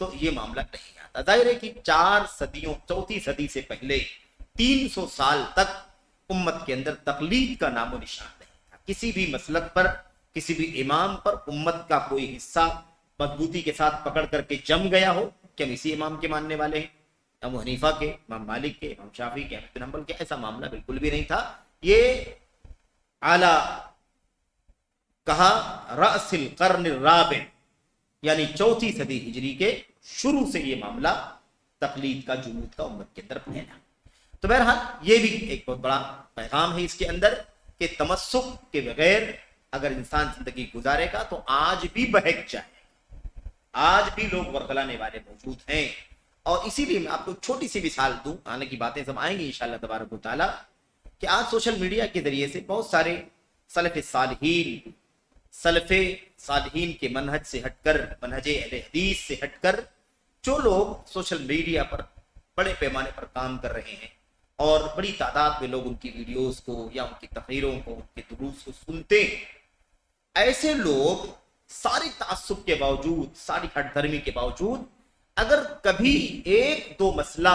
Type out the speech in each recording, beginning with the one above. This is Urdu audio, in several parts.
تو یہ معاملہ نہیں آتا. ظاہر ہے کہ 4 صدی سے پہلے 300 سال تک امت کے اندر تقلید کا نام و نشان نہیں تھا. کسی بھی مسلک پر، کسی بھی امام پر امت کا کوئی حصہ مضبوطی کے ساتھ پکڑ کر کے جم گیا ہو کہ ہم اسی امام کے ماننے والے ہیں، ابو حنیفہ کے، امام مالک کے، امام شافعی کے، احمد بن حنبل کے، ایسا معاملہ بالکل بھی نہیں تھا. یہ اعلیٰ کہا رأس القرن الرابع، یعنی 4 صدی ہجری کے شروع سے یہ معاملہ تقلید کا، جمود کا امت کے اندر پھیلا. تو بہرحال یہ بھی ایک بہت بڑا پیغام ہے اس کے اندر کہ تمسک کے بغیر اگر انسان زندگی گزارے گا تو آج بھی بہک جائے، آج بھی لوگ ورغلانے والے موجود ہیں. اور اسی لیے میں آپ کو چھوٹی سی مثال دوں، آنے کی باتیں سب آئیں گی انشاءاللہ تبارک و تعالی، کہ آج سوشل میڈیا کے ذریعے سے بہت سارے سلف صالحین کے منہج سے ہٹ کر، منہج اہل حدیث سے ہٹ کر جو لوگ سوشل میڈیا پر بڑے پیمانے پر کام کر رہے ہیں اور بڑی تعداد میں لوگ ان کی ویڈیوز کو یا ان کی تقریروں کو، ان کے دروس کو سنتے ہیں، ایسے لوگ ساری تعصب کے باوجود، ساری ہٹ دھرمی کے باوجود اگر کبھی 1-2 مسئلہ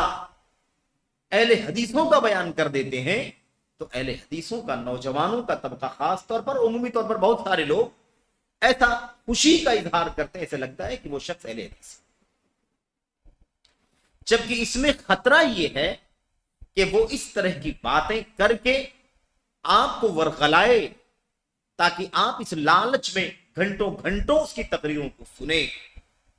اہل حدیثوں کا بیان کر دیتے ہیں تو اہل حدیثوں کا، نوجوانوں کا طبقہ خاص طور پر، عمومی طور پر بہت سارے لوگ ایسا خوشی کا اظہار کرتے ہیں، ایسے لگتا ہے کہ وہ شخص اہل حدیث ہے. جبکہ اس میں خطرہ یہ ہے کہ وہ اس طرح کی باتیں کر کے آپ کو ورغلائے تاکہ آپ اس لالچ میں گھنٹوں اس کی تقریروں کو سنیں،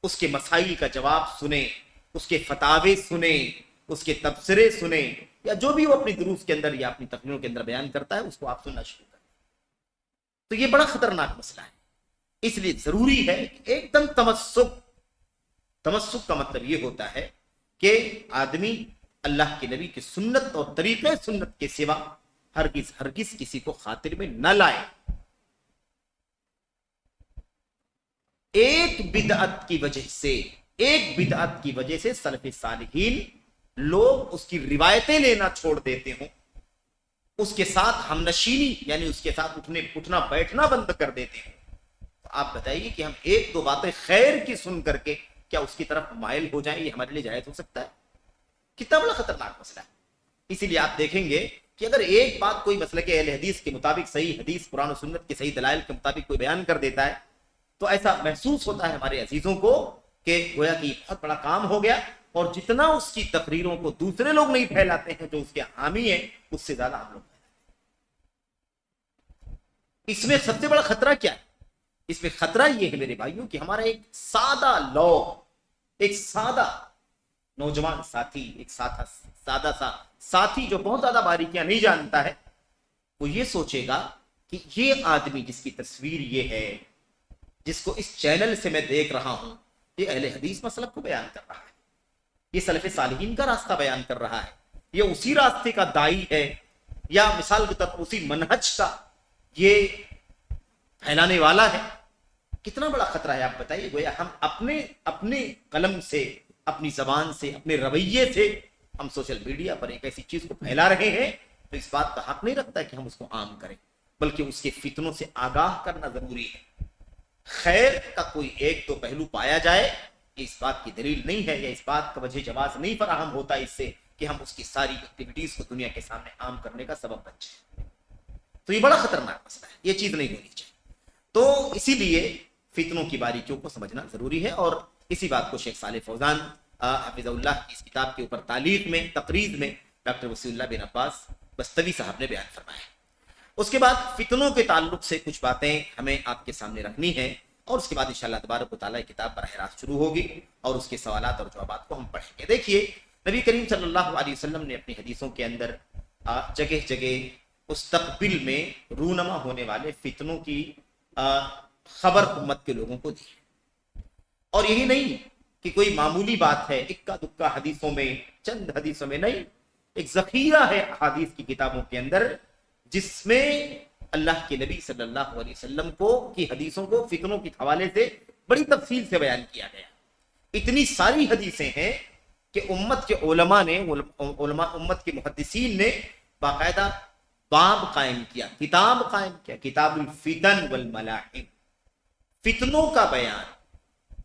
اس کے مسائل کا جواب سنیں، اس کے فتاوے سنیں، اس کے تبصرے سنیں، یا جو بھی وہ اپنی دروس کے اندر یا اپنی تقریروں کے اندر بیان کرتا ہے اس کو آپ سننا شروع کریں. تو یہ بڑا خطرناک مسئلہ ہے. اس لیے ضروری ہے کہ ایک دم تمسک کا مطلب یہ ہوتا ہے کہ آدمی اللہ کے نبی کی سنت اور طریقے سنت کے سوا ہرگز کسی کو خاطر میں نہ لائے. ایک بدعت کی وجہ سے سلف صالحین لوگ اس کی روایتیں لینا چھوڑ دیتے ہوں، اس کے ساتھ ہمنشینی یعنی اس کے ساتھ اٹھنا بیٹھنا بند کر دیتے ہیں. تو آپ بتائیے کہ ہم 1-2 باتیں خیر کی سن کر کے کیا اس کی طرف مائل ہو جائیں؟ یہ ہمارے لیے جائز ہو سکتا ہے؟ کتنا بڑا خطرناک مسئلہ ہے. اسی لیے آپ دیکھیں گے کہ اگر ایک بات کوئی مسئلہ کے اہل حدیث کے مطابق، صحیح حدیث قرآن و سنت کے صحیح دلائل کے مطابق کوئی بیان کر دیتا ہے تو ایسا محسوس ہوتا ہے ہمارے عزیزوں کو کہ گویا کہ بہت بڑا کام ہو گیا، اور جتنا اس کی تقریروں کو دوسرے لوگ نہیں پھیلاتے ہیں جو اس کے حامی ہیں، اس سے زیادہ ہم لوگ پھیلاتے ہیں. اس میں سب سے بڑا خطرہ کیا ہے؟ اس میں خطرہ یہ ہے میرے بھائیوں کہ ہمارا ایک سادہ نوجوان ساتھی، ایک سادہ سا ساتھی جو بہت زیادہ باریکیاں نہیں جانتا ہے، وہ یہ سوچے گا کہ یہ آدمی جس کی تصویر یہ ہے، جس کو اس چینل سے میں دیکھ رہا ہوں، یہ اہل حدیث مسلک کو بیان کر رہا ہے، یہ سلف صالحین کا راستہ بیان کر رہا ہے، یہ اسی راستے کا دائی ہے، یا مثال کے طور پر اسی منہج کا یہ پھیلانے والا ہے. کتنا بڑا خطرہ ہے آپ بتائیے. گویا ہم اپنے قلم سے، اپنی زبان سے، اپنے رویے سے ہم سوشل میڈیا پر ایک ایسی چیز کو پھیلا رہے ہیں تو اس بات کا حق نہیں رکھتا کہ ہم اس کو عام کریں، بلکہ اس کے فتنوں سے آگاہ کرنا ضروری ہے. خیر کا کوئی 1-2 پہلو پایا جائے، یہ اس بات کی دلیل نہیں ہے، یا اس بات کا وجہ جواز نہیں فراہم ہوتا اس سے کہ ہم اس کی ساری ایکٹیویٹیز کو دنیا کے سامنے عام کرنے کا سبب بن جائے. تو یہ بڑا خطرناک مسئلہ ہے، یہ چیز نہیں ہونی چاہیے. تو اسی لیے فتنوں کی باریکیوں کو سمجھنا ضروری ہے، اور اسی بات کو شیخ صالح فوزان حفظہ اللہ کی اس کتاب کے اوپر تعلیق میں، تقریر میں ڈاکٹر وسیع اللہ بن عباس بستوی صاحب نے بیان فرمایا ہے. اس کے بعد فتنوں کے تعلق سے کچھ باتیں ہمیں آپ کے سامنے رکھنی ہیں، اور اس کے بعد انشاءاللہ تبارک و تعالیٰ کتاب براہ راست شروع ہوگی اور اس کے سوالات اور جوابات کو ہم پڑھیں گے. دیکھیے نبی کریم صلی اللہ علیہ وسلم نے اپنی حدیثوں کے اندر جگہ جگہ مستقبل میں رونما ہونے والے فتنوں کی خبر امت کے لوگوں کو دی. اور یہی نہیں کہ کوئی معمولی بات ہے اکا دکا حدیثوں میں، چند حدیثوں میں نہیں، ایک ذخیرہ ہے حدیث کی کتابوں کے اندر جس میں اللہ کے نبی صلی اللہ علیہ وسلم کی حدیثوں کو فتنوں کے حوالے سے بڑی تفصیل سے بیان کیا گیا. اتنی ساری حدیثیں ہیں کہ امت کے علماء نے، امت کے محدثین نے باقاعدہ باب قائم کیا، کتاب قائم کیا، کتاب الفتن والملاحم، فتنوں کا بیان،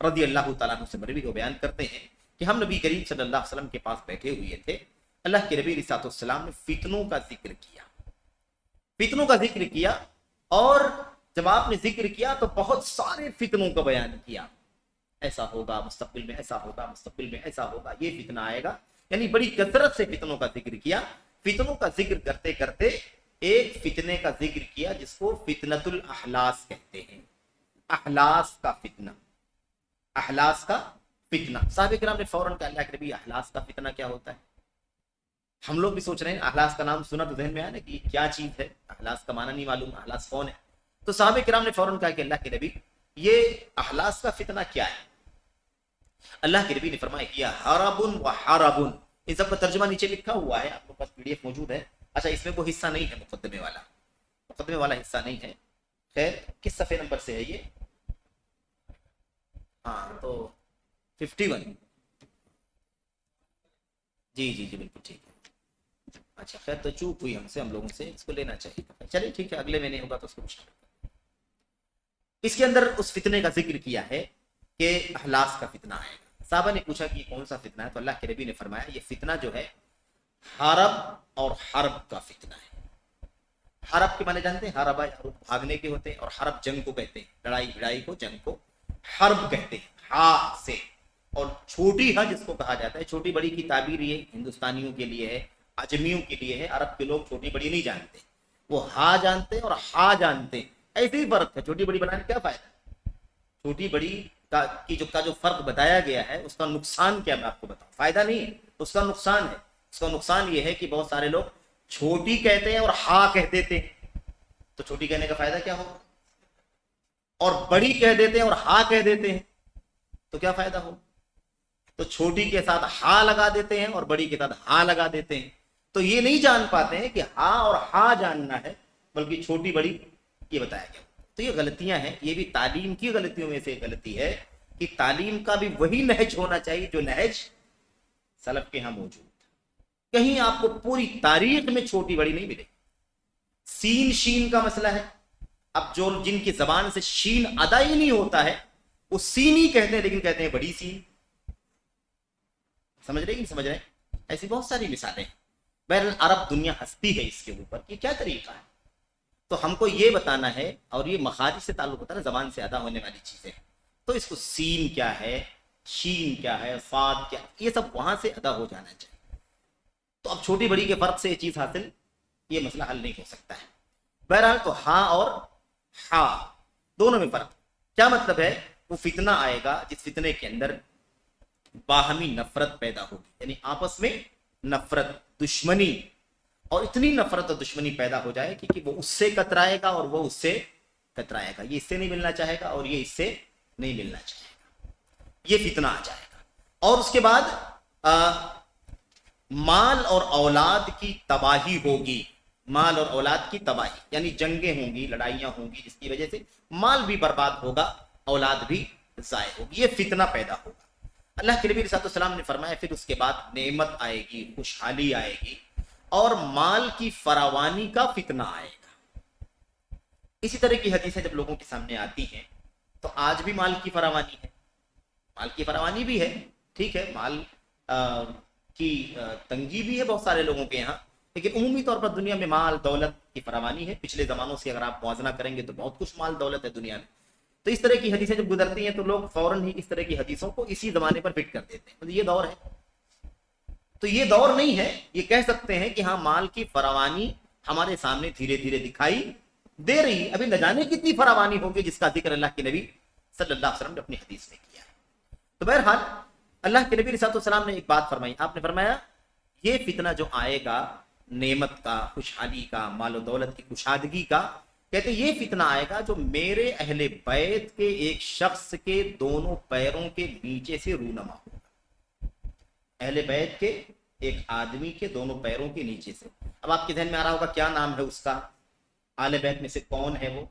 رضی اللہ تعالیٰ عنہ سے مروی وہ بیان کرتے ہیں کہ ہم نبی کریم صلی اللہ علیہ وسلم کے پاس بیٹھے ہوئے تھے، اللہ کے نبی علیہ السلام نے فتنوں کا ذکر کیا، فتنوں کا ذکر کیا، اور جب آپ نے ذکر کیا تو بہت سارے فتنوں کا بیان کیا، ایسا ہوگا مستقبل میں، ایسا ہوگا مستقبل میں، ایسا ہوگا، یہ فتنہ آئے گا، یعنی بڑی کثرت سے فتنوں کا ذکر کیا۔ فتنوں کا ذکر کرتے کرتے ایک فتنے کا ذکر کیا جس کو فتنۃ الاحلاس کہتے ہیں، احلاس کا فتنہ، احلاس کا فتنہ۔ صحابہ کرام نے فوراً کہا اللہ کے نبی احلاس کا فتنہ کیا ہوتا ہے؟ ہم لوگ بھی سوچ رہے ہیں احلاس کا نام سنا تو ذہن میں آیا نا کہ یہ کیا چیز ہے، احلاس کا معنی نہیں معلوم، احلاس کون ہے؟ تو صحابہ کرام نے فوراً کہا کہ اللہ کے نبی یہ احلاس کا فتنہ کیا ہے؟ اللہ کے نبی نے فرمایا یہ حرب و حرب، ان سب کا ترجمہ نیچے لکھا ہوا ہے، آپ کے پاس پی ڈی ایف موجود ہے۔ اچھا اس میں وہ حصہ نہیں ہے مقدمے والا، مقدمے والا حصہ نہیں ہے، خیر کس صفحے نمبر سے ہے یہ؟ ہاں تو 51، جی جی جی بالکل ٹھیک ہے۔ اچھا خیر تو چوک ہوئی ہم سے، ہم لوگوں سے اس کو لینا چاہیے تھا، چلیے ٹھیک ہے اگلے میں نہیں ہوگا تو اس کو مشکل۔ اس کے اندر اس فتنے کا ذکر کیا ہے کہ احلاس کا فتنہ ہے۔ صحابہ نے پوچھا کہ یہ کون سا فتنہ ہے؟ تو اللہ کے نبی نے فرمایا یہ فتنہ جو ہے حرب اور حرب کا فتنہ ہے۔ حرب کے معنی جانتے ہیں؟ حرب بھاگنے کے ہوتے ہیں، اور حرب جنگ کو کہتے ہیں، لڑائی بھڑائی کو، جنگ کو حرب کہتے ہیں، ہا سے۔ اور چھوٹی ہا جس کو کہا جاتا ہے، چھوٹی بڑی کی تعبیر یہ ہندوستانیوں کے لیے ہے، اجمیوں کے لیے ہے، عرب کے لوگ چھوٹی بڑی نہیں جانتے، وہ ہا جانتے ہیں اور ہا جانتے ہیں، ایسے ہی فرق ہے۔ چھوٹی بڑی بنانے کیا فائدہ؟ چھوٹی بڑی کا جو فرق بتایا گیا ہے اس کا نقصان کیا میں آپ کو بتاؤں، فائدہ نہیں ہے، اس کا نقصان ہے۔ اس کا نقصان یہ ہے کہ بہت سارے لوگ چھوٹی کہتے ہیں اور ہا کہہ دیتے ہیں، تو چھوٹی کہنے کا فائدہ کیا ہوگا؟ اور بڑی کہہ دیتے ہیں اور ہا کہہ دیتے ہیں تو کیا فائدہ ہو؟ تو چھوٹی کے ساتھ ہا لگا دیتے ہیں اور بڑی کے ساتھ ہا لگا دیتے ہیں، تو یہ نہیں جان پاتے ہیں کہ ہا اور ہا جاننا ہے، بلکہ چھوٹی بڑی یہ بتایا گیا۔ تو یہ غلطیاں ہیں، یہ بھی تعلیم کی غلطیوں میں سے غلطی ہے کہ تعلیم کا بھی وہی نہج ہونا چاہیے جو نہج سلف کے ہاں موجود ہے۔ کہیں آپ کو پوری تاریخ میں چھوٹی بڑی نہیں ملے۔ سین شین کا مسئلہ ہے، اب جو جن کی زبان سے شین ادا ہی نہیں ہوتا ہے وہ سین ہی کہتے ہیں، لیکن کہتے ہیں بڑی سین۔ سمجھ رہے کہ نہیں سمجھ رہے؟ ایسی بہت ساری مثالیں ہیں۔ بہرحال عرب دنیا ہستی ہے اس کے اوپر کہ کیا طریقہ ہے، تو ہم کو یہ بتانا ہے، اور یہ مخارج سے تعلق ہوتا ہے نا، زبان سے ادا ہونے والی چیزیں، تو اس کو سین کیا ہے، شین کیا ہے، صاد کیا، یہ سب وہاں سے ادا ہو جانا چاہیے۔ تو اب چھوٹی بڑی کے فرق سے یہ چیز حاصل، یہ مسئلہ حل نہیں ہو سکتا ہے۔ بہرحال تو ہاں اور ہا دونوں میں فرق کیا مطلب ہے؟ وہ فتنہ آئے گا جس فتنے کے اندر باہمی نفرت پیدا ہوگی، یعنی آپس میں نفرت، دشمنی، اور اتنی نفرت اور دشمنی پیدا ہو جائے کہ وہ اس سے کترائے گا اور وہ اس سے کترائے گا، یہ اس سے نہیں ملنا چاہے گا اور یہ اس سے نہیں ملنا چاہے گا، یہ فتنہ آ جائے گا۔ اور اس کے بعد مال اور اولاد کی تباہی ہوگی، مال اور اولاد کی تباہی، یعنی جنگیں ہوں گی، لڑائیاں ہوں گی، جس کی وجہ سے مال بھی برباد ہوگا، اولاد بھی ضائع ہوگی، یہ فتنہ پیدا ہوگا۔ اللہ کے نبی صلی اللہ علیہ وسلم نے فرمایا پھر اس کے بعد نعمت آئے گی، خوشحالی آئے گی، اور مال کی فراوانی کا فتنہ آئے گا۔ اسی طرح کی حدیثیں جب لوگوں کے سامنے آتی ہیں تو آج بھی مال کی فراوانی ہے، مال کی فراوانی بھی ہے، ٹھیک ہے، مال کی تنگی بھی ہے بہت سارے لوگوں کے یہاں، لیکن عمومی طور پر دنیا میں مال دولت کی فراوانی ہے۔ پچھلے زمانوں سے اگر آپ موازنہ کریں گے تو بہت کچھ مال دولت ہے دنیا میں۔ تو اس طرح کی حدیثیں جب گزرتی ہیں تو لوگ فوراً ہی اس طرح کی حدیثوں کو اسی زمانے پر فٹ کر دیتے ہیں، یہ دور ہے۔ تو یہ دور نہیں ہے، یہ کہہ سکتے ہیں کہ ہاں مال کی فراوانی ہمارے سامنے دھیرے دھیرے دکھائی دے رہی، ابھی نہ جانے کتنی فراوانی ہوگی جس کا ذکر اللہ کے نبی صلی اللہ علیہ وسلم نے اپنی حدیث میں کیا ہے۔ تو بہرحال اللہ کے نبی صلی اللہ علیہ وسلم نے ایک بات فرمائی، آپ نے فرمایا یہ فتنہ جو آئے گا نعمت کا، خوشحالی کا، مال و دولت کی کشادگی کا، کہتے یہ فتنہ آئے گا جو میرے اہل بیت کے ایک شخص کے دونوں پیروں کے نیچے سے رونما ہوگا، اہل بیت کے ایک آدمی کے دونوں پیروں کے نیچے سے۔ اب آپ کے ذہن میں آ رہا ہوگا کیا نام ہے اس کا، اہل بیت میں سے کون ہے وہ؟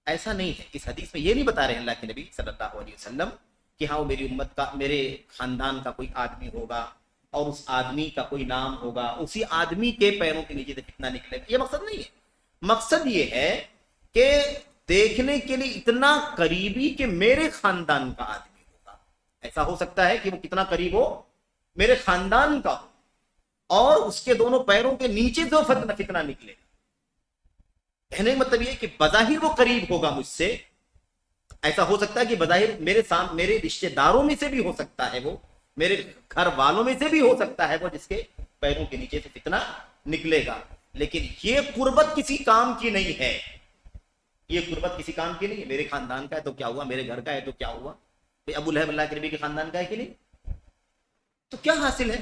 ایسا نہیں ہے، اس حدیث میں یہ نہیں بتا رہے ہیں اللہ کے نبی صلی اللہ علیہ وسلم کہ ہاں وہ میری امت کا، میرے خاندان کا کوئی آدمی ہوگا اور اس آدمی کا کوئی نام ہوگا، اسی آدمی کے پیروں کے نیچے سے فتنہ نکلے گا، یہ مقصد نہیں ہے۔ مقصد یہ ہے کہ دیکھنے کے لیے اتنا قریبی کہ میرے خاندان کا آدمی ہوگا، ایسا ہو سکتا ہے کہ وہ کتنا قریب ہو، میرے خاندان کا ہو، اور اس کے دونوں پیروں کے نیچے جو فتنہ نکلے گا۔ کہنے کا مطلب یہ کہ بظاہر وہ قریب ہوگا مجھ سے، ایسا ہو سکتا ہے کہ بظاہر میرے رشتے داروں میں سے بھی ہو سکتا ہے، وہ میرے گھر والوں میں سے بھی ہو سکتا ہے وہ، جس کے پیروں کے نیچے سے فتنہ نکلے گا، لیکن یہ قربت کسی کام کی نہیں ہے، یہ قربت کسی کام کی نہیں ہے۔ میرے خاندان کا ہے تو کیا ہوا، میرے گھر کا ہے تو کیا ہوا، ابو لہب اللہ کے نبی کے خاندان کا ہے کہ نہیں، تو کیا حاصل ہے؟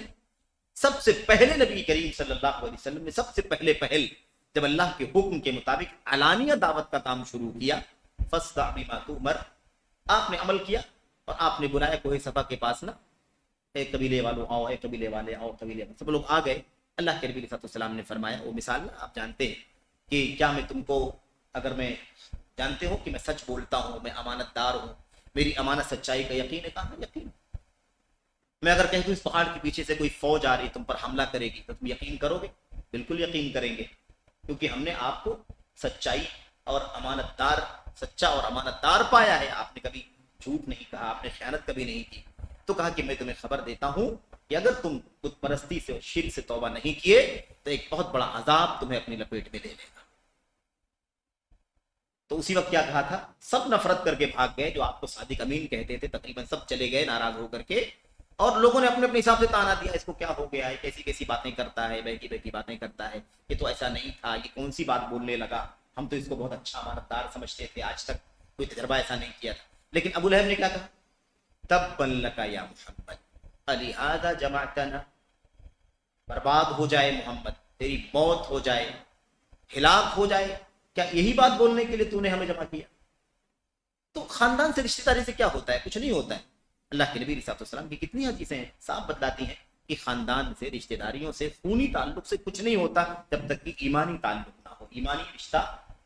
سب سے پہلے نبی کریم صلی اللہ علیہ وسلم نے سب سے پہل جب اللہ کے حکم کے مطابق علانیہ دعوت کا کام شروع کیا، فاصدع بما تؤمر، آپ نے عمل کیا اور آپ نے بلایا کوہ صفا کے پاس نا، اے قبیلے والوں آؤ، اے قبیلے والے آؤ، قبیلے والے، سب لوگ آ گئے۔ اللہ کے نبی صلی اللہ علیہ وسلم نے فرمایا، وہ مثال نا آپ جانتے ہیں کہ کیا میں تم کو، اگر میں جانتے ہو کہ میں سچ بولتا ہوں، میں امانت دار ہوں، میری امانت سچائی کا یقین ہے، کہا یقین۔ میں اگر کہہ دوں اس پہاڑ کے پیچھے سے کوئی فوج آ رہی تم پر حملہ کرے گی تو تم یقین کرو گے؟ بالکل یقین کریں گے، کیونکہ ہم نے آپ کو سچائی اور امانت دار، سچا اور امانت دار پایا ہے، آپ نے کبھی جھوٹ نہیں کہا، آپ نے خیانت کبھی نہیں کی۔ تو کہا کہ میں تمہیں خبر دیتا ہوں کہ اگر تم بت پرستی سے اور شرک سے توبہ نہیں کیے تو ایک بہت بڑا عذاب تمہیں اپنی لپیٹ میں لے لے گا۔ تو اسی وقت کیا کہا تھا؟ سب نفرت کر کے بھاگ گئے، جو آپ کو صادق امین کہتے تھے تقریباً سب چلے گئے ناراض ہو کر کے، اور لوگوں نے اپنے حساب سے تانا دیا، اس کو کیا ہو گیا ہے، کیسی کیسی باتیں کرتا ہے، بہکی بہکی باتیں کرتا ہے، یہ تو ایسا نہیں تھا، یہ کون سی بات بولنے لگا، ہم تو اس کو بہت اچھا امانت دار سمجھتے تھے، آج تک کوئی تجربہ ایسا نہیں کیا تھا۔ لیکن ابو لہب نے کیا کہا؟ تبا لک یا محمد الہذا جمعتنا، برباد ہو جائے محمد، تیری موت ہو جائے، ہلاک ہو جائے، کیا یہی بات بولنے کے لیے تو نے ہمیں جمع کیا؟ تو خاندان سے رشتہ داری سے کیا ہوتا ہے؟ کچھ نہیں ہوتا ہے۔ اللہ کے نبی صلی اللہ علیہ وسلم کی کتنی حدیثیں ہیں صاف بتلاتی ہیں کہ خاندان سے، رشتہ داریوں سے، خونی تعلق سے کچھ نہیں ہوتا جب تک کہ ایمانی تعلق نہ ہو، ایمانی رشتہ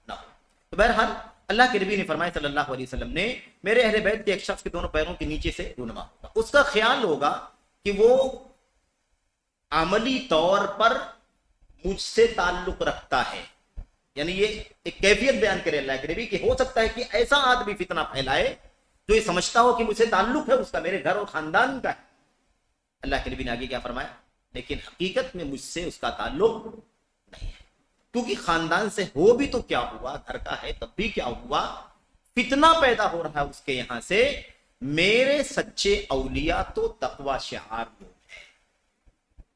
نہ ہو۔ تو بہرحال اللہ کے نبی نے فرمایا صلی اللہ علیہ وسلم نے، میرے اہل بیت کے ایک شخص کے دونوں پیروں کے نیچے سے رونما ہوگا، اس کا خیال ہوگا کہ وہ عملی طور پر مجھ سے تعلق رکھتا ہے، یعنی یہ ایک کیفیت بیان کرے اللہ کے نبی کہ ہو سکتا ہے کہ ایسا آدمی فتنہ پھیلائے جو یہ سمجھتا ہو کہ مجھ سے تعلق ہے اس کا، میرے گھر اور خاندان کا ہے۔ اللہ کے نبی نے آگے کیا فرمایا؟ لیکن حقیقت میں مجھ سے اس کا تعلق نہیں ہے، کیونکہ خاندان سے ہو بھی تو کیا ہوا، گھر کا ہے تب بھی کیا ہوا، فتنہ پیدا ہو رہا ہے اس کے یہاں سے۔ میرے سچے اولیاء تو تقوی شعار لوگ ہیں،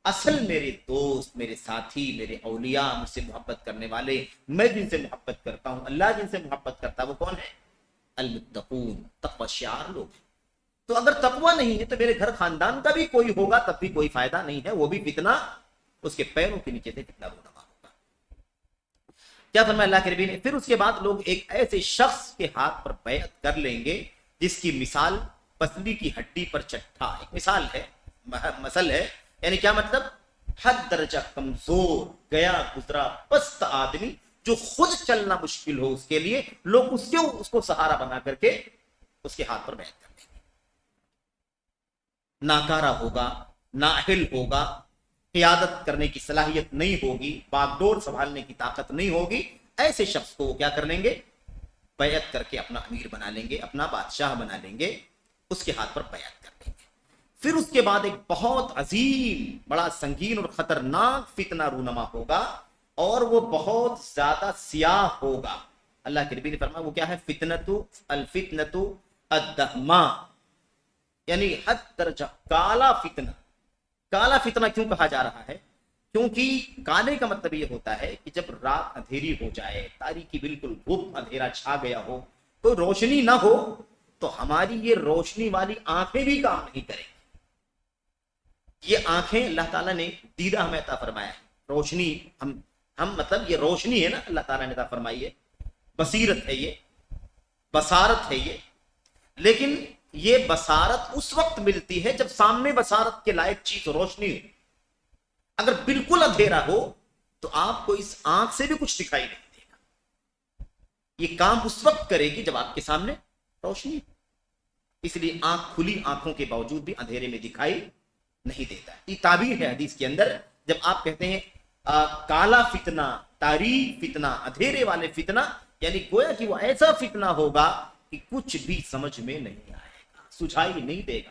اصل میرے دوست، میرے ساتھی، میرے اولیاء، مجھ سے محبت کرنے والے، میں جن سے محبت کرتا ہوں، اللہ جن سے محبت کرتا ہے، وہ کون ہے؟ المتقون، تقوی شعار لوگ ہیں۔ تو اگر تقوی نہیں ہے تو میرے گھر خاندان کا بھی کوئی ہوگا تب بھی کوئی فائدہ نہیں ہے، وہ بھی فتنہ اس کے پیروں کے نیچے سے فتنہ رونما ہوگا۔ کیا فرمایا اللہ کے نبی نے؟ پھر اس کے بعد لوگ ایک ایسے شخص کے ہاتھ پر بیعت کر لیں گے جس کی مثال پسلی کی ہڈی پر چٹھا، ایک مثال ہے، مثل ہے، یعنی کیا مطلب؟ حد درجہ کمزور، گیا گزرا پست آدمی جو خود چلنا مشکل ہو، اس کے لیے لوگ اس کو سہارا بنا کر کے اس کے ہاتھ پر بیعت کر لیں گے۔ ناکارہ ہوگا، نااہل ہوگا، قیادت کرنے کی صلاحیت نہیں ہوگی، باغ ڈور سنبھالنے کی طاقت نہیں ہوگی، ایسے شخص کو وہ کیا کر لیں گے؟ بیعت کر کے اپنا امیر بنا لیں گے، اپنا بادشاہ بنا لیں گے، اس کے ہاتھ پر بیعت کر لیں گے۔ پھر اس کے بعد ایک بہت عظیم، بڑا سنگین اور خطرناک فتنہ رونما ہوگا، اور وہ بہت زیادہ سیاہ ہوگا۔ اللہ کے نبی نے فرمایا وہ کیا ہے؟ الفتنۃ الدہما، یعنی حد درجہ کالا فتنہ۔ کالا فتنہ کیوں کہا جا رہا ہے؟ کیونکہ کالے کا مطلب یہ ہوتا ہے کہ جب رات اندھیری ہو جائے، تاریکی بالکل گھپ اندھیرا چھا گیا ہو، کوئی روشنی نہ ہو، تو ہماری یہ روشنی والی آنکھیں بھی کام نہیں کریں گی۔ یہ آنکھیں اللہ تعالیٰ نے دیدہ ہمیں عطا فرمایا ہے، روشنی ہم مطلب یہ روشنی ہے نا، اللہ تعالیٰ نے عطا فرمائی ہے، بصیرت ہے، یہ بصارت ہے یہ، لیکن یہ بصارت اس وقت ملتی ہے جب سامنے بصارت کے لائق چیز روشنی ہو۔ اگر بالکل اندھیرا ہو تو آپ کو اس آنکھ سے بھی کچھ دکھائی نہیں دے گا۔ یہ کام اس وقت کرے گی جب آپ کے سامنے روشنی ہو، اس لیے آنکھ کھلی آنکھوں کے باوجود بھی اندھیرے میں دکھائی نہیں دیتا ہے۔ یہ تعبیر ہے حدیث کے اندر، جب آپ کہتے ہیں کالا فتنہ، تاریک فتنہ، اندھیرے والے فتنہ، یعنی گویا کہ وہ ایسا فتنہ ہوگا کہ کچھ بھی سمجھ میں نہیں آئے گا، سجھائی نہیں دے گا۔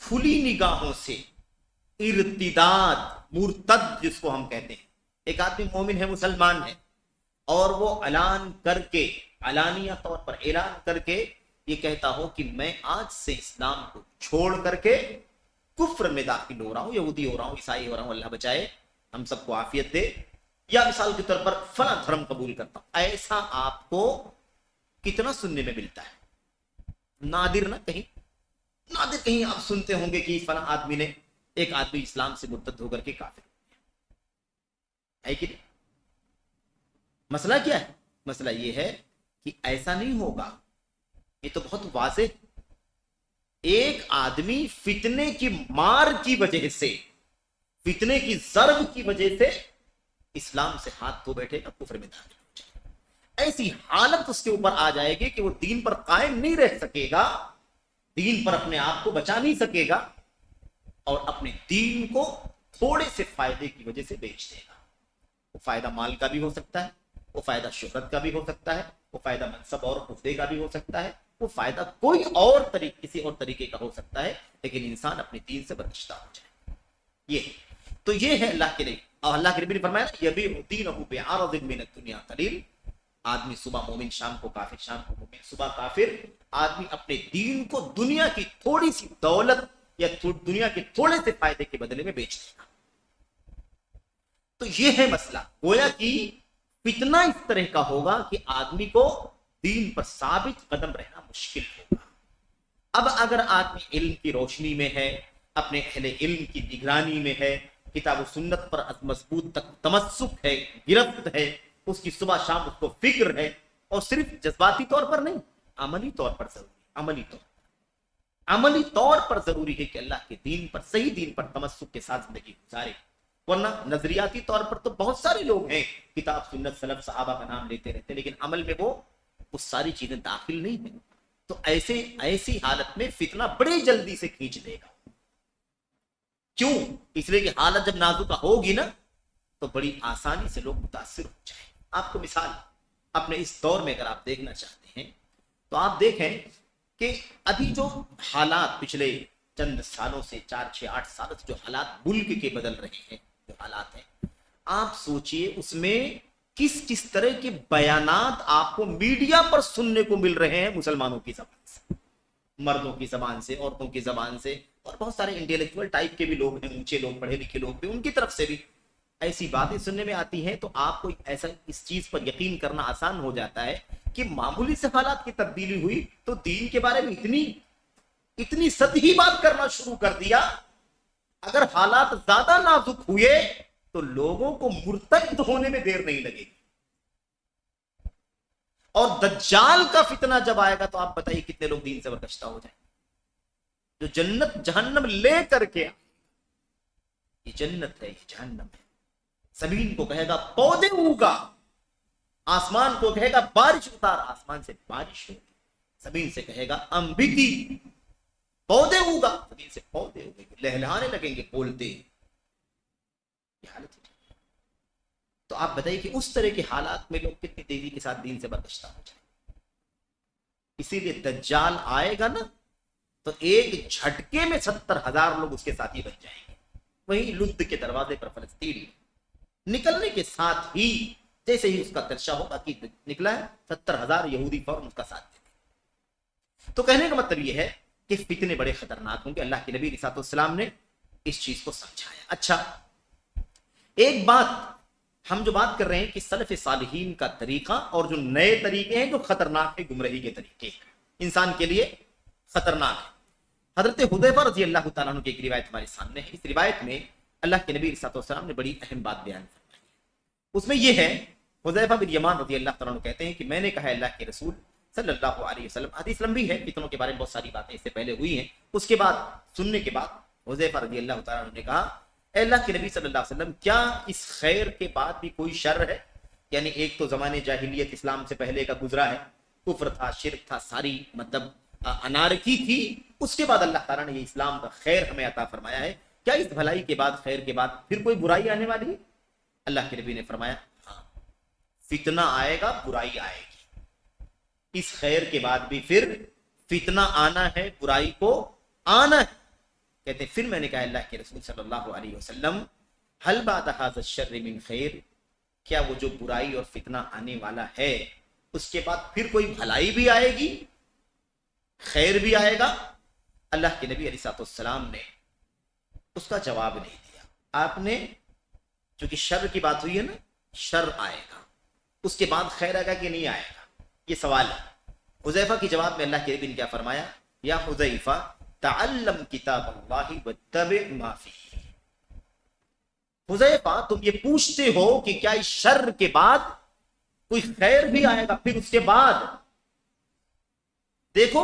کھلی نگاہوں سے ارتداد، مرتد جس کو ہم کہتے ہیں، ایک آدمی مومن ہے، مسلمان ہے، اور وہ اعلان کر کے، علانیہ طور پر اعلان کر کے یہ کہتا ہو کہ میں آج سے اسلام کو چھوڑ کر کے کفر میں داخل ہو رہا ہوں، یہودی ہو رہا ہوں، عیسائی ہو رہا ہوں، اللہ بچائے ہم سب کو عافیت دے، یا مثال کے طور پر فلاں دھرم قبول کرتا ہوں، ایسا آپ کو کتنا سننے میں ملتا ہے؟ نادر نہ کہیں، نادر کہیں آپ سنتے ہوں گے کہ فلاں آدمی نے، ایک آدمی اسلام سے مرتد ہو کر کے کافر ہے کہ نہیں؟ مسئلہ کیا ہے؟ مسئلہ یہ ہے کہ ایسا نہیں ہوگا، یہ تو بہت واضح، ایک آدمی فتنے کی مار کی وجہ سے، فتنے کی ضرب کی وجہ سے اسلام سے ہاتھ دھو بیٹھے گا، کفر میں داخل ہو جائے گا، ایسی حالت اس کے اوپر آ جائے گی کہ وہ دین پر قائم نہیں رہ سکے گا، دین پر اپنے آپ کو بچا نہیں سکے گا، اور اپنے دین کو تھوڑے سے فائدے کی وجہ سے بیچ دے گا۔ وہ فائدہ مال کا بھی ہو سکتا ہے، وہ فائدہ شہرت کا بھی ہو سکتا ہے، وہ فائدہ منصب اور عہدے کا بھی ہو سکتا ہے، وہ فائدہ کوئی اور کسی اور طریقے کا ہو سکتا ہے، لیکن انسان اپنے دین سے برگشتہ ہو جائے۔ یہ تو یہ ہے اللہ کے لیے، اور اللہ کے نبی نے فرمایا یبیع دینہ بعرض من الدنیا قلیل، آدمی صبح مومن، شام کو کافر، شام کو مومن، صبح کافر، آدمی اپنے دین کو دنیا کی تھوڑی سی دولت یا دنیا کے تھوڑے سے فائدے کے بدلے میں بیچ دے گا۔ تو یہ ہے مسئلہ، گویا کہ فتنہ اس طرح کا ہوگا کہ آدمی کو دین پر ثابت قدم رہنا مشکل ہوگا۔ اب اگر آدمی علم کی روشنی میں ہے، اپنے اہل علم کی نگرانی میں ہے، کتاب و سنت پر مضبوط تک تمسک ہے، گرفت ہے، اس کی صبح شام اس کو فکر ہے، اور صرف جذباتی طور پر نہیں، عملی طور پر ضروری، عملی طور پر ضروری ہے کہ اللہ کے دین پر، صحیح دین پر تمسک کے ساتھ زندگی گزارے، ورنہ نظریاتی طور پر تو بہت سارے لوگ ہیں کتاب سنت سلف صحابہ کا نام لیتے رہتے، لیکن عمل میں وہ ساری چیزیں داخل نہیں ہیں، تو ایسی حالت میں فتنہ بڑی جلدی سے کھینچ دے گا۔ کیوں؟ اس لیے کہ حالت جب نازکہ ہوگی نا تو بڑی آسانی سے لوگ متاثر ہو جائیں۔ آپ کو مثال اپنے اس دور میں اگر آپ دیکھنا چاہتے ہیں تو آپ دیکھیں کہ ابھی جو حالات پچھلے چند سالوں سے، 4-6-8 سالوں سے جو حالات ملک کے بدل رہے ہیں، جو حالات ہیں، آپ سوچئے اس میں کس طرح کے بیانات آپ کو میڈیا پر سننے کو مل رہے ہیں، مسلمانوں کی زبان سے، مردوں کی زبان سے، عورتوں کی زبان سے، اور بہت سارے انٹیلیکچوئل ٹائپ کے بھی لوگ ہیں، اونچے لوگ، پڑھے لکھے لوگ بھی، ان کی طرف سے بھی ایسی باتیں سننے میں آتی ہیں، تو آپ کو ایسا اس چیز پر یقین کرنا آسان ہو جاتا ہے کہ معمولی سے حالات کی تبدیلی ہوئی تو دین کے بارے میں اتنی سطحی بات کرنا شروع کر دیا۔ اگر حالات زیادہ نازک ہوئے تو لوگوں کو مرتد ہونے میں دیر نہیں لگے گی، اور دجال کا فتنہ جب آئے گا تو آپ بتائیے کتنے لوگ دین سے برگشتہ ہو جائیں۔ جو جنت جہنم لے کر کے، یہ جنت ہے، یہ جہنم ہے، زمین کو کہے گا پودے اگا، آسمان کو کہے گا بارش اتار، آسمان سے بارش ہوگی، زمین سے کہے گا انبتی، پودے اگا، زمین سے پودے اگیں گے، لہلہانے لگیں گے بولتے، یہ حالت ہے۔ تو آپ بتائیے کہ اس طرح کے حالات میں لوگ کتنی تیزی کے ساتھ دین سے برگشتہ ہو جائیں۔ اسی لیے دجال آئے گا نا تو ایک جھٹکے میں 70,000 لوگ اس کے ساتھی بن جائیں گے۔ وہی لد کے دروازے پر فلسطین نکلنے کے ساتھ ہی، جیسے ہی اس کا ترشا ہوگا کہ نکلا ہے، 70,000 یہودی فوراً اس کا ساتھ دیں۔ تو کہنے کا مطلب یہ ہے کہ فتنے بڑے خطرناک ہوں گے، اللہ کے نبی علیہ الصلوۃ والسلام نے اس چیز کو سمجھایا۔ اچھا، ایک بات ہم جو بات کر رہے ہیں کہ سلف صالحین کا طریقہ اور جو نئے طریقے ہیں جو خطرناک ہیں، گمراہی کے طریقے انسان کے لیے خطرناک ہے۔ حضرت حذیفہ رضی اللہ تعالیٰ عنہ کی ایک روایت ہمارے سامنے ہے۔ اس روایت میں اللہ کے نبی علیہ السلام نے بڑی اہم بات بیان فرمائی ہے۔ اس میں یہ ہے، حذیفہ بن یمان رضی اللہ تعالیٰ عنہ کہتے ہیں کہ میں نے کہا اللہ کے رسول صلی اللہ علیہ وسلم، حدیث لمبی ہے، فتنوں کے بارے میں بہت ساری باتیں اس سے پہلے ہوئی ہیں، اس کے بعد سننے کے بعد حذیفہ رضی اللہ تعالیٰ عنہ نے کہا اے اللہ کے نبی صلی اللہ علیہ وسلم، کیا اس خیر کے بعد بھی کوئی شر ہے؟ یعنی ایک تو زمانے جاہلیت اسلام سے پہلے کا گزرا ہے، کفر تھا، شرک تھا، ساری مطلب انارکی تھی، اس کے بعد اللہ تعالیٰ نے یہ اسلام کا خیر ہمیں عطا فرمایا ہے، کیا اس بھلائی کے بعد، خیر کے بعد پھر کوئی برائی آنے والی ہے؟ اللہ کے نبی نے فرمایا ہاں، فتنہ آئے گا، برائی آئے گی، اس خیر کے بعد بھی پھر فتنہ آنا ہے، برائی کو آنا ہے۔ کہتے ہیں پھر میں نے کہا اللہ کے رسول صلی اللہ علیہ وسلم حل بعد ھذا الشر من خیر، کیا وہ جو برائی اور فتنہ آنے والا ہے اس کے بعد پھر کوئی بھلائی بھی آئے گی، خیر بھی آئے گا؟ اللہ کے نبی علیہ السلام نے اس کا جواب نہیں دیا. آپ نے چونکہ شر کی بات ہوئی ہے نا، شر آئے گا اس کے بعد خیر آئے گا کہ نہیں آئے گا، یہ سوال ہے. حذیفہ کے جواب میں اللہ کے نبی نے کیا فرمایا؟ یا حذیفہ تعلم کتاب اللہ واتبع ما فیہ. حذیفہ تم یہ پوچھتے ہو کہ کیا اس شر کے بعد کوئی خیر بھی آئے گا؟ پھر اس کے بعد دیکھو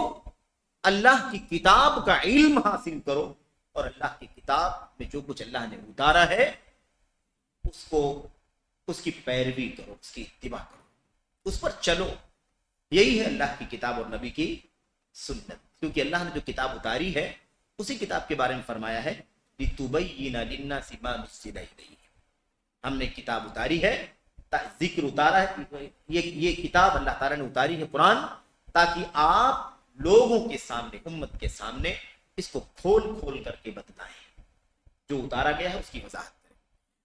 اللہ کی کتاب کا علم حاصل کرو اور اللہ کی کتاب میں جو کچھ اللہ نے اتارا ہے اس کی پیروی کرو، اس کی اتباع کرو، اس پر چلو. یہی ہے اللہ کی کتاب اور نبی کی سنت. کیونکہ اللہ نے جو کتاب اتاری ہے اسی کتاب کے بارے میں فرمایا ہے لِتُبَيِّنَ لِلنَّاسِ مَا نُزِّلَ إِلَيْهِمْ. ہم نے کتاب اتاری ہے، ذکر اتارا ہے، یہ کتاب اللہ تعالیٰ نے اتاری ہے قرآن، تاکہ آپ لوگوں کے سامنے، امت کے سامنے اس کو کھول کھول کر کے بتلائیں، جو اتارا گیا ہے اس کی وضاحت کریں.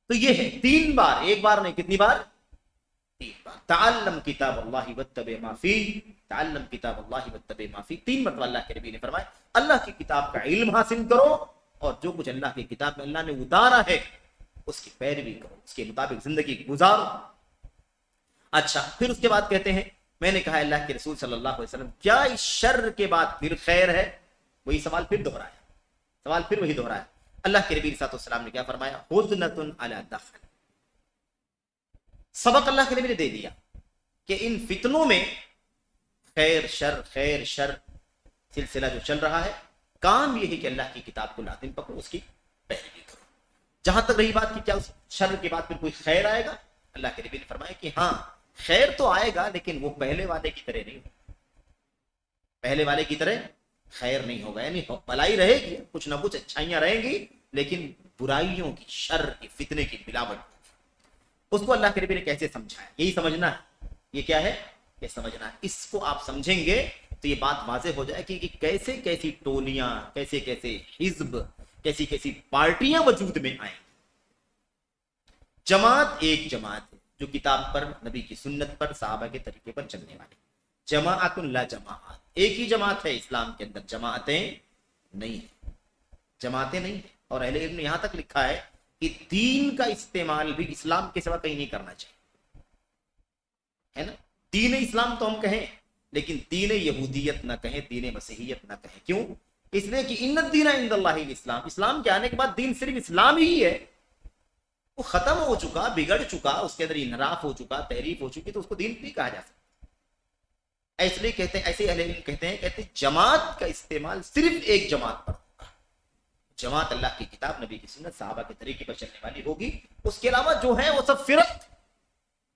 تو یہ ہے 3 بار، ایک بار نہیں، کتنی بار؟ 3 بار. تعلم کتاب اللہ واتبع ما فیہ، تعلم کتاب اللہ واتبع ما فیہ. 3 مرتبہ اللہ کے نبی نے فرمایا اللہ کی کتاب کا علم حاصل کرو اور جو کچھ اللہ کی کتاب میں اللہ نے اتارا ہے اس کی پیروی کرو، اس کے مطابق زندگی گزارو. اچھا، پھر اس کے بعد کہتے ہیں میں نے کہا اللہ کے رسول صلی اللہ علیہ وسلم کیا اس شر کے بعد پھر خیر ہے؟ وہی سوال پھر دہرایا. اللہ کے نبی صلی اللہ علیہ وسلم نے کیا فرمایا؟ ہدنۃ علی دخل. سبق اللہ کے نبی نے دے دیا کہ ان فتنوں میں خیر شر سلسلہ جو چل رہا ہے، کام یہ ہے کہ اللہ کی کتاب کو لازم پکڑو، اس کی پیروی کرو. جہاں تک رہی بات کہ کیا اس شر کے بعد پھر کوئی خیر آئے گا، اللہ کے نبی نے فرمایا کہ ہاں خیر تو آئے گا، لیکن وہ پہلے والے کی طرح نہیں ہوگا. پہلے والے کی طرح خیر نہیں ہوگا، یعنی بھلائی رہے گی، کچھ نہ کچھ اچھائیاں رہیں گی، لیکن برائیوں کی، شر کی، فتنے کی ملاوٹ. اس کو اللہ کے نبی نے کیسے سمجھایا؟ یہی سمجھنا ہے. یہ کیا ہے؟ یہ سمجھنا ہے. اس کو آپ سمجھیں گے تو یہ بات واضح ہو جائے کہ کیسے کیسی ٹولیاں، کیسے کیسے حزب، کیسی کیسی پارٹیاں وجود میں آئیں. جماعت ایک جماعت ہے جو کتاب پر، نبی کی سنت پر، صحابہ کے طریقے پر چلنے والی. جماعت لا جماعت، ایک ہی جماعت ہے. اسلام کے اندر جماعتیں نہیں ہیں، جماعتیں نہیں ہیں. اور اہل علم نے یہاں تک لکھا ہے کہ دین کا استعمال بھی اسلام کے سوا کہیں نہیں کرنا چاہیے، ہے نا. دین اسلام تو ہم کہیں، لیکن دین یہودیت نہ کہیں، دین مسیحیت نہ کہیں. کیوں؟ اس لیے کہ ان الدین عند اللہ الاسلام. اسلام کے آنے کے بعد دین صرف اسلام ہی ہے. وہ ختم ہو چکا، بگڑ چکا، اس کے اندر انحراف ہو چکا، تحریف ہو چکی، تو اس کو دین نہیں کہا جا سکتا. اس لیے کہتے ہیں، ایسے اہل علم کہتے ہیں جماعت کا استعمال صرف ایک جماعت پر ہوگا. جماعت اللہ کی کتاب، نبی کی سنت، صحابہ کے طریقے پر چلنے والی ہوگی. اس کے علاوہ جو ہے وہ سب فرق،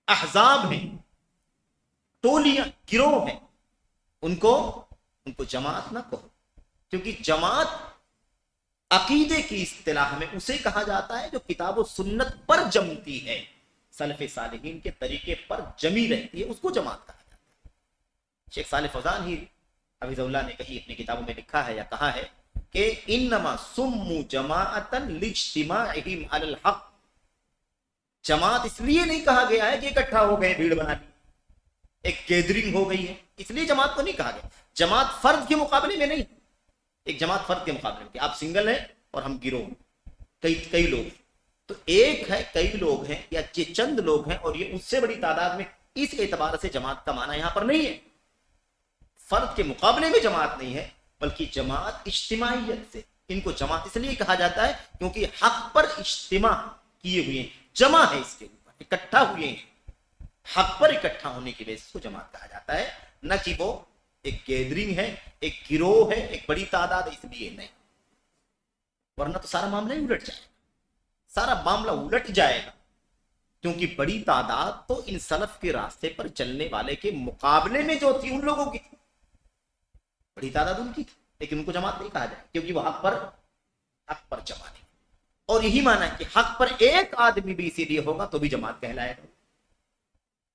احزاب ہیں، ٹولیاں، گروہ ہیں. ان کو جماعت نہ کہو، کیونکہ جماعت عقیدے کی اصطلاح میں اسے کہا جاتا ہے جو کتاب و سنت پر جمتی ہے، سلف صالحین کے طریقے پر جمی رہتی ہے، اس کو جماعت کہا جاتا ہے. شیخ صالح فوزان ہی حفظہ اللہ نے کہیں اپنی کتابوں میں لکھا ہے یا کہا ہے کہ انما سموا جماعتا لاجتماعہم علی الحق. جماعت اس لیے نہیں کہا گیا ہے کہ اکٹھا ہو گئے، بھیڑ بنا لی، ایک گیدرنگ ہو گئی ہے، اس لیے جماعت کو نہیں کہا گیا. جماعت فرد کے مقابلے میں نہیں، ایک جماعت فرد کے مقابلے میں کہ آپ سنگل ہیں اور ہم گروہ، کئی لوگ ہیں. تو ایک ہے، کئی لوگ ہیں، یا یہ چند لوگ ہیں، اور یہ اس سے بڑی تعداد میں. اس اعتبار سے جماعت کا معنی یہاں پر نہیں ہے، فرد کے مقابلے میں جماعت نہیں ہے، بلکہ جماعت اجتماعیت سے. ان کو جماعت اس لیے کہا جاتا ہے کیونکہ حق پر اجتماع کیے ہوئے ہیں، جمع ہے، اس کے اوپر اکٹھا ہوئے ہیں. حق پر اکٹھا ہونے کی وجہ سے اس کو جماعت کہا جاتا ہے، نہ کہ وہ ایک گیدرنگ ہے، ایک گروہ ہے، ایک بڑی تعداد ہے، اس لیے نہیں. ورنہ تو سارا معاملہ ہی الٹ جائے گا، سارا معاملہ الٹ جائے گا. کیونکہ بڑی تعداد تو ان سلف کے راستے پر چلنے والے کے مقابلے میں جو تھی ان لوگوں کی تھی، بڑی تعداد ان کی تھی، لیکن ان کو جماعت نہیں کہا جائے کیونکہ وہ حق پر جمع نہیں. اور یہی معنی ہے کہ حق پر ایک آدمی بھی اسی لیے ہوگا تو بھی جماعت کہلائے گا.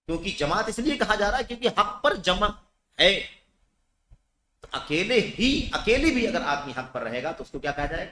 کیونکہ جماعت اس لیے کہا جا رہا ہے کیونکہ حق پر جمع ہے. تو اکیلے بھی اگر آدمی حق پر رہے گا تو اس کو کیا کہا جائے گا؟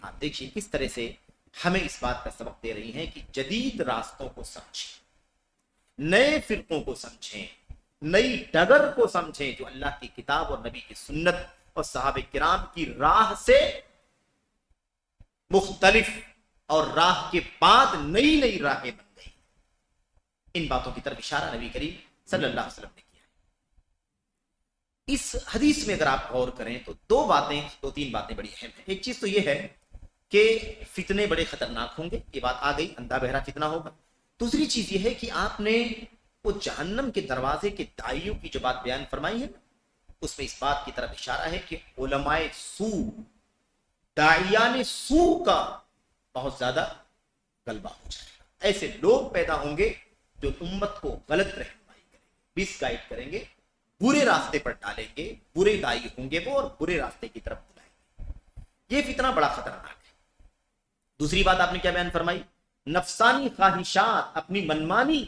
آپ دیکھیے کس طرح سے ہمیں اس بات کا سبق دے رہی ہیں کہ جدید راستوں کو سمجھیں، نئے فرقوں کو سمجھیں، نئی ڈگر کو سمجھیں جو اللہ کی کتاب اور نبی کی سنت اور صحابہ کرام کی راہ سے مختلف اور راہ کے بعد نئی نئی راہیں بن گئی۔ ان باتوں کی طرف اشارہ نبی کریم صلی اللہ علیہ وسلم نے کیا ہے۔ اس حدیث میں اگر آپ غور کریں تو دو تین باتیں بڑی اہم ہیں۔ ایک چیز تو یہ ہے کہ فتنے بڑے خطرناک ہوں گے، یہ بات آ گئی، اندھا بہرا فتنہ ہوگا۔ دوسری چیز یہ ہے کہ آپ نے وہ جہنم کے دروازے کے دائیوں کی جو بات بیان فرمائی ہے اس میں اس بات کی طرف اشارہ ہے کہ علماء سو، داعیان سو کا بہت زیادہ غلبہ ہو جائے گا۔ ایسے لوگ پیدا ہوں گے جو امت کو غلط رہنمائی کریں گے، مس گائیڈ کریں گے، برے راستے پر ڈالیں گے، برے دائی ہوں گے وہ اور برے راستے کی طرف بلائیں گے۔ یہ فتنہ بڑا خطرناک ہے۔ دوسری بات آپ نے کیا بیان فرمائی؟ نفسانی خواہشات، اپنی منمانی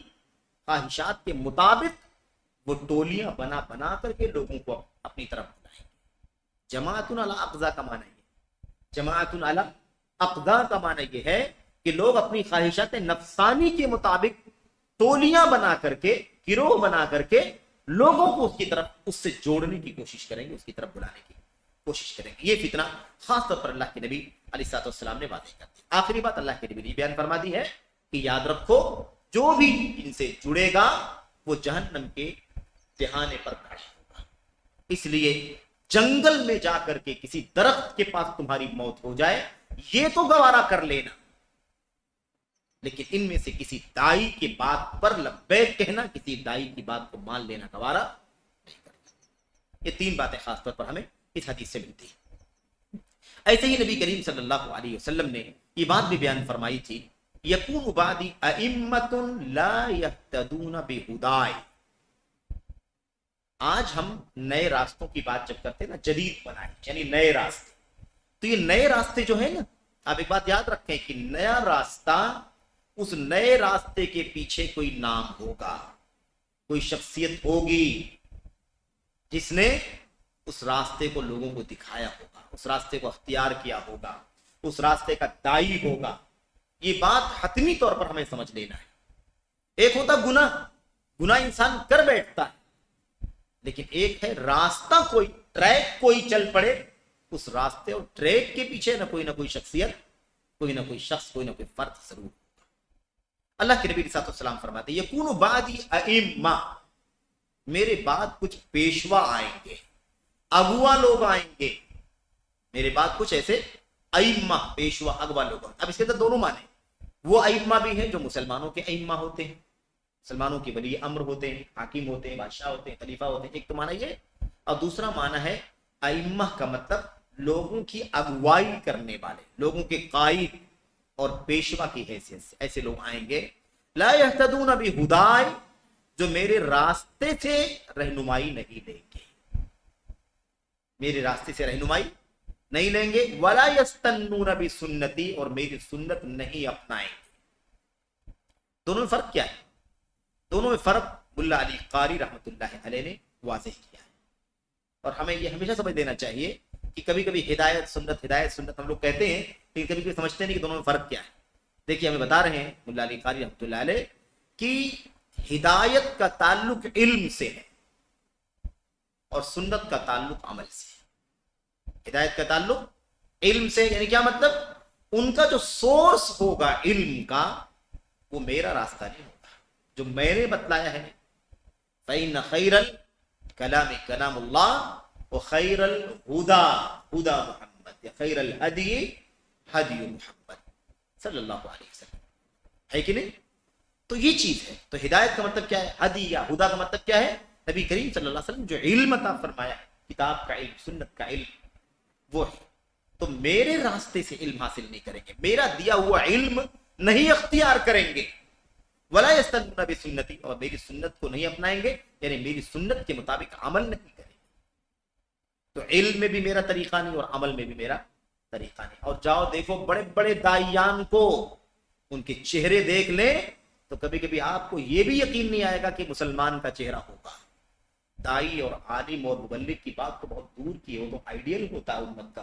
خواہشات کے مطابق وہ ٹولیاں بنا بنا کر کے لوگوں کو اپنی طرف بلائیں گے۔ جماعتن علی اقضا کا معنی یہ، جماعتن علی اقضا کا معنی یہ ہے کہ لوگ اپنی خواہشات نفسانی کے مطابق ٹولیاں بنا کر کے، گروہ بنا کر کے لوگوں کو اس کی طرف، اس سے جوڑنے کی کوشش کریں گے، اس کی طرف بلانے کی کوشش کریں گے۔ یہ فتنہ خاص طور پر اللہ کے نبی علیہ السلام نے واضح کر دی۔ آخری بات اللہ کے نبی نے بیان فرما دی ہے کہ یاد رکھو جو بھی ان سے جڑے گا وہ جہنم کے دہانے پر کھڑا ہوگا۔ اس لیے جنگل میں جا کر کے کسی درخت کے پاس تمہاری موت ہو جائے یہ تو گوارا کر لینا، لیکن ان میں سے کسی دائی کی بات پر لبیک کہنا، کسی دائی کی بات کو مان لینا گوارا نہیں کرنا۔ یہ تین باتیں خاص طور پر ہمیں اس حدیث سے ملتی ہیں۔ ایسے ہی نبی کریم صلی اللہ علیہ وسلم نے یہ بات بھی بیان فرمائی تھی، یکون بعدی ائمۃ لا یہتدون بہدای۔ آج ہم نئے راستوں کی بات جب کرتے ہیں نا، جدید بنائے یعنی نئے راستے، تو یہ نئے راستے جو ہے نا، آپ ایک بات یاد رکھیں کہ نیا راستہ، اس نئے راستے کے پیچھے کوئی نام ہوگا، کوئی شخصیت ہوگی جس نے اس راستے کو لوگوں کو دکھایا ہوگا، اس راستے کو اختیار کیا ہوگا، اس راستے کا دائی ہوگا۔ یہ بات حتمی طور پر ہمیں سمجھ لینا ہے۔ ایک ہوتا گناہ انسان کر بیٹھتا ہے، لیکن ایک ہے راستہ، کوئی ٹریک کوئی چل پڑے، اس راستے اور ٹریک کے پیچھے نہ کوئی شخصیت، کوئی نہ کوئی شخص، کوئی نہ کوئی فرد ضرور ہوگا۔ اللہ کے نبی علیہ السلام فرماتے ہیں یکون بعدی ائمہ، میرے بعد کچھ پیشوا آئیں گے، اغوا لوگ آئیں گے، میرے بعد کچھ ایسے ائمہ، پیشوا، اغوا لوگ۔ اب اس کے اندر دونوں معنی، وہ ائمہ بھی ہیں جو مسلمانوں کے ائمہ ہوتے ہیں، مسلمانوں کے ولی امر ہوتے ہیں، حاکم ہوتے ہیں، بادشاہ ہوتے ہیں، خلیفہ ہوتے ہیں، ایک تو معنی یہ، اور دوسرا معنی ہے ائمہ کا مطلب لوگوں کی اغوائی کرنے والے، لوگوں کے قائد اور پیشوا کی حیثیت سے ایسے لوگ آئیں گے، لا یہتدون بہدای، جو میرے راستے سے رہنمائی نہیں لیں گے، میرے راستے سے رہنمائی نہیں لیں گے، ولا یستنون بسنتی، اور میری سنت نہیں اپنائیں گے۔ دونوں میں فرق کیا ہے؟ دونوں میں فرق ملا علی قاری رحمۃ اللہ علیہ نے واضح کیا ہے، اور ہمیں یہ ہمیشہ سمجھ لینا چاہیے کہ کبھی کبھی ہدایت سنت ہم لوگ کہتے ہیں، لیکن کبھی کبھی سمجھتے نہیں کہ دونوں میں فرق کیا ہے۔ دیکھیے ہمیں بتا رہے ہیں ملا علی قاری رحمۃ اللہ علیہ کہ ہدایت کا تعلق علم سے ہے اور سنت کا تعلق عمل سے ہے۔ ہدایت کا تعلق علم سے، یعنی کیا مطلب؟ ان کا جو سورس ہوگا علم کا، وہ میرا راستہ نہیں ہوگا جو میں نے بتلایا ہے۔ فإن خیر الکلام کلام اللہ وخیر الہدا ہدا محمد، یا خیر الہدی ہدی محمد صلی اللہ علیہ وسلم، ہے کہ نہیں؟ تو یہ چیز ہے۔ تو ہدایت کا مطلب کیا ہے؟ ہدی یا ہدا کا مطلب کیا ہے؟ نبی کریم صلی اللہ علیہ وسلم جو علم عطا فرمایا ہے، کتاب کا علم، سنت کا علم، وہ ہے۔ تو میرے راستے سے علم حاصل نہیں کریں گے، میرا دیا ہوا علم نہیں اختیار کریں گے، ولا یستنون بسنتی، اور میری سنت کو نہیں اپنائیں گے، یعنی میری سنت کے مطابق عمل نہیں کریں گے۔ تو علم میں بھی میرا طریقہ نہیں اور عمل میں بھی میرا طریقہ نہیں۔ اور جاؤ دیکھو بڑے بڑے داعیان کو، ان کے چہرے دیکھ لیں تو کبھی کبھی آپ کو یہ بھی یقین نہیں آئے گا کہ مسلمان کا چہرہ ہوگا۔ دائی اور عالم اور مبلغ کی بات تو بہت دور کی ہے، وہ تو آئیڈیل ہوتا ہے امت کا،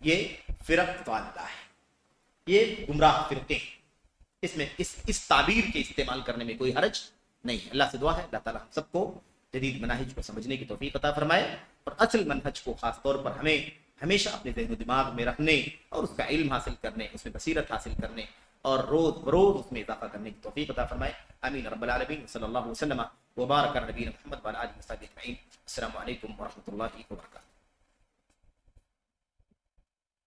یہ فرق ضالہ ہے، یہ گمراہ فرقے ہیں، اس میں اس تعبیر کے استعمال کرنے میں کوئی حرج نہیں ہے۔ اللہ سے دعا ہے اللہ تعالیٰ ہم سب کو جدید مناہج کو سمجھنے کی توفیق عطا فرمائے، اور اصل منہج کو خاص طور پر ہمیں ہمیشہ اپنے ذہن و دماغ میں رکھنے اور اس کا علم حاصل کرنے، اس میں بصیرت حاصل کرنے اور روز بروز اس میں اضافہ کرنے کی توفیق عطا فرمائے۔ آمین رب العالمین، صلی اللہ وسلم وبارک علی نبینا محمد وعلی آلہ وصحبہ اجمعین۔ السلام علیکم ورحمۃ اللہ وبرکاتہ۔